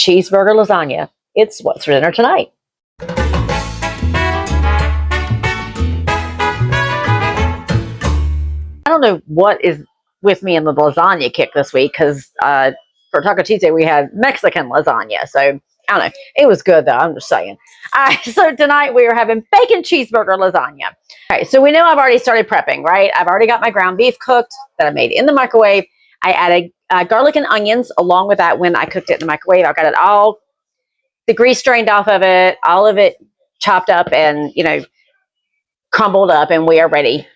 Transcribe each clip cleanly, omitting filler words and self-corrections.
cheeseburger lasagna. It's what's for dinner tonight. I don't know what is with me in the lasagna kick this week because for Taco Tuesday we had Mexican lasagna. So I don't know. It was good though. I'm just saying. So tonight we are having bacon cheeseburger lasagna. Okay, so we know I've already started prepping, right? I've already got my ground beef cooked that I made in the microwave. I added garlic and onions along with that when I cooked it in the microwave. I got it all, the grease drained off of it, all of it chopped up and, crumbled up, and we are ready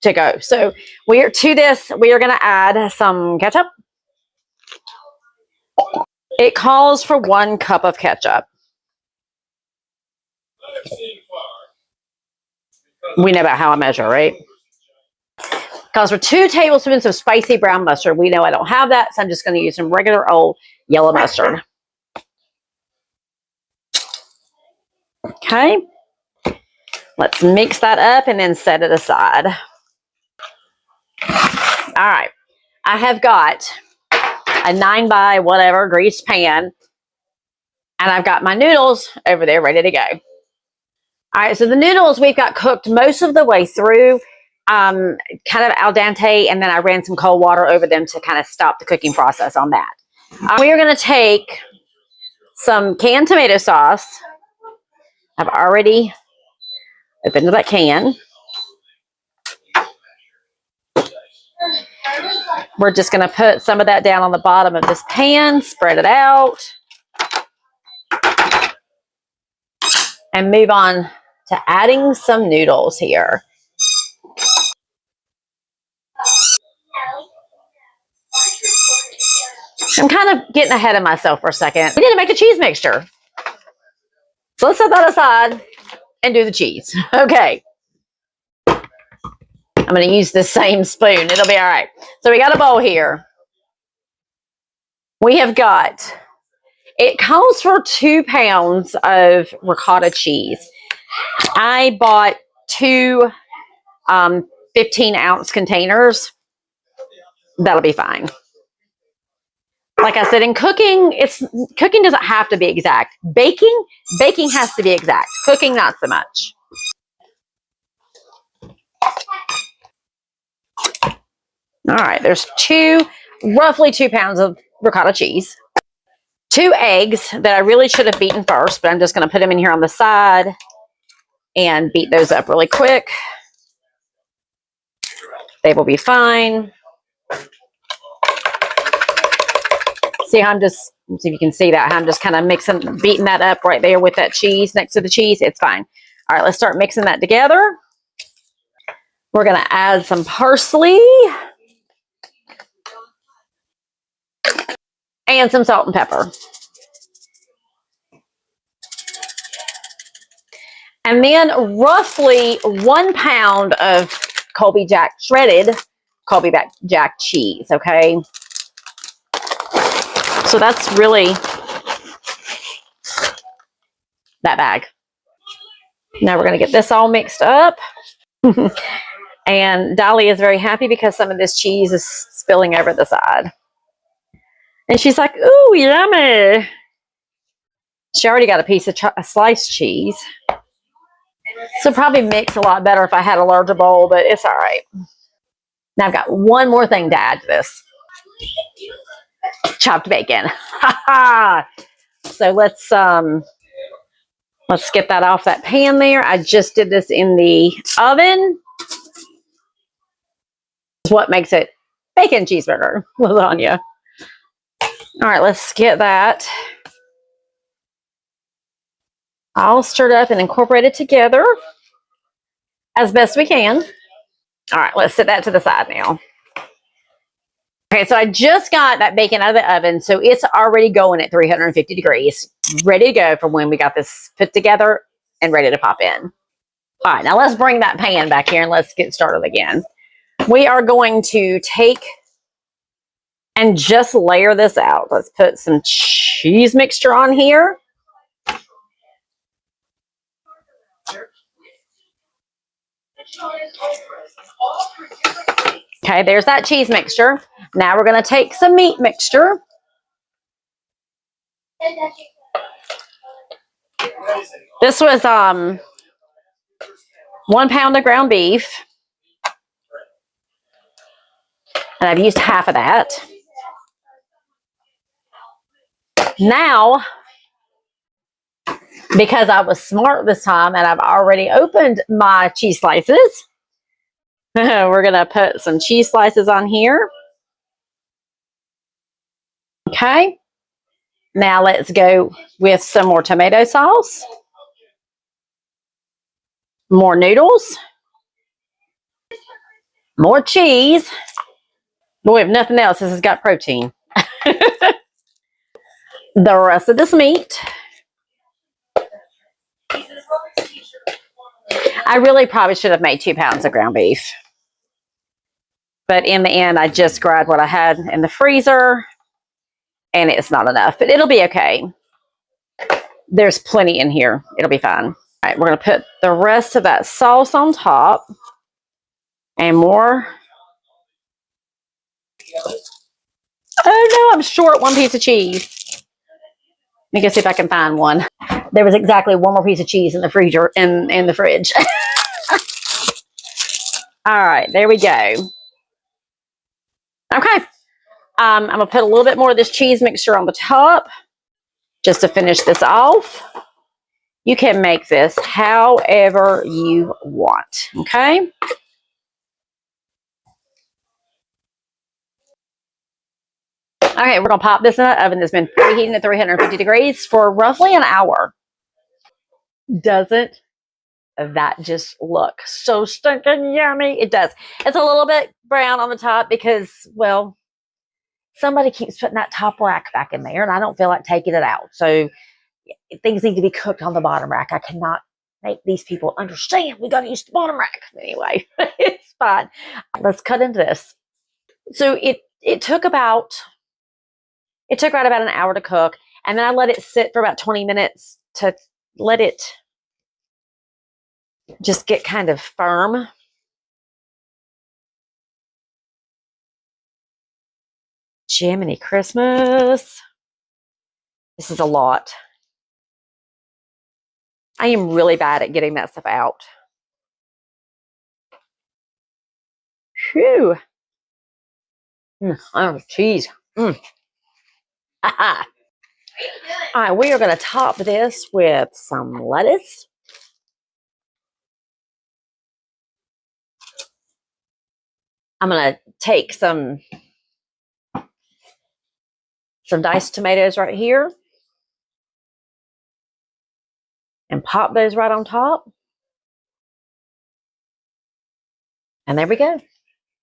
to go. So we are going to add some ketchup. It calls for 1 cup of ketchup. We know about how I measure, right? Calls for 2 tablespoons of spicy brown mustard. We know I don't have that, so I'm just going to use some regular old yellow mustard. Okay. Let's mix that up and then set it aside. All right. I have got a 9 by whatever greased pan, and I've got my noodles over there ready to go. All right, so the noodles we've got cooked most of the way through, kind of al dente, and then I ran some cold water over them to kind of stop the cooking process on that. We are going to take some canned tomato sauce. I've already opened that can. We're just going to put some of that down on the bottom of this pan, spread it out, and move on to adding some noodles here. I'm kind of getting ahead of myself for a second. We need to make a cheese mixture. So let's set that aside and do the cheese. Okay. I'm going to use the same spoon. It'll be all right. So we got a bowl here. We have got, it calls for 2 pounds of ricotta cheese. I bought 2 15-ounce containers. That'll be fine. Like I said, in cooking, cooking doesn't have to be exact. Baking has to be exact. Cooking, not so much. All right, there's roughly 2 pounds of ricotta cheese. 2 eggs that I really should have beaten first, but I'm just going to put them in here on the side and beat those up really quick. They will be fine. See how see if you can see that, how I'm just kind of beating that up right there with that cheese next to the cheese. It's fine. All right, let's start mixing that together. We're going to add some parsley and some salt and pepper. And then roughly 1 pound of shredded Colby Jack cheese, okay? So that's really that bag. Now we're going to get this all mixed up. And Dolly is very happy because some of this cheese is spilling over the side. And she's like, ooh, yummy. She already got a piece of sliced cheese. So probably mix a lot better if I had a larger bowl, but it's all right. Now I've got one more thing to add to this. Chopped bacon. So let's get that off that pan there. I just did this in the oven. It's what makes it bacon cheeseburger lasagna. All right, let's get that all stirred up and incorporated together as best we can. All right, let's set that to the side now. Okay, so I just got that bacon out of the oven, so it's already going at 350 degrees, ready to go for when we got this put together and ready to pop in. All right, now let's bring that pan back here and let's get started again. We are going to take and just layer this out. Let's put some cheese mixture on here. Okay, there's that cheese mixture. Now we're going to take some meat mixture. This was 1 pound of ground beef, and I've used half of that. Now, because I was smart this time and I've already opened my cheese slices, we're going to put some cheese slices on here. Okay. Now let's go with some more tomato sauce, more noodles, more cheese. Boy, if nothing else, this has got protein. The rest of this meat. I really probably should have made 2 pounds of ground beef. But in the end, I just grabbed what I had in the freezer, and it's not enough. But it'll be okay. There's plenty in here. It'll be fine. All right, we're going to put the rest of that sauce on top. And more. Oh, no, I'm short 1 piece of cheese. Let me go see if I can find one. There was exactly 1 more piece of cheese in the freezer, in the fridge. All right, there we go. Okay. I'm going to put a little bit more of this cheese mixture on the top just to finish this off. You can make this however you want, okay? Okay, we're going to pop this in the oven that's been preheating at 350 degrees for roughly an hour. Doesn't that just look so stinking yummy? It does. It's a little bit brown on the top because, well, somebody keeps putting that top rack back in there, and I don't feel like taking it out. So things need to be cooked on the bottom rack. I cannot make these people understand. We got to use the bottom rack. Anyway, it's fine. Let's cut into this. So it took right about an hour to cook, and then I let it sit for about 20 minutes to let it just get kind of firm. Jiminy Christmas. This is a lot. I am really bad at getting that stuff out. Phew. Oh, cheese. All right, we are going to top this with some lettuce. I'm going to take some diced tomatoes right here and pop those right on top. And there we go.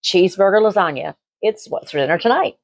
Cheeseburger lasagna. It's what's for dinner tonight.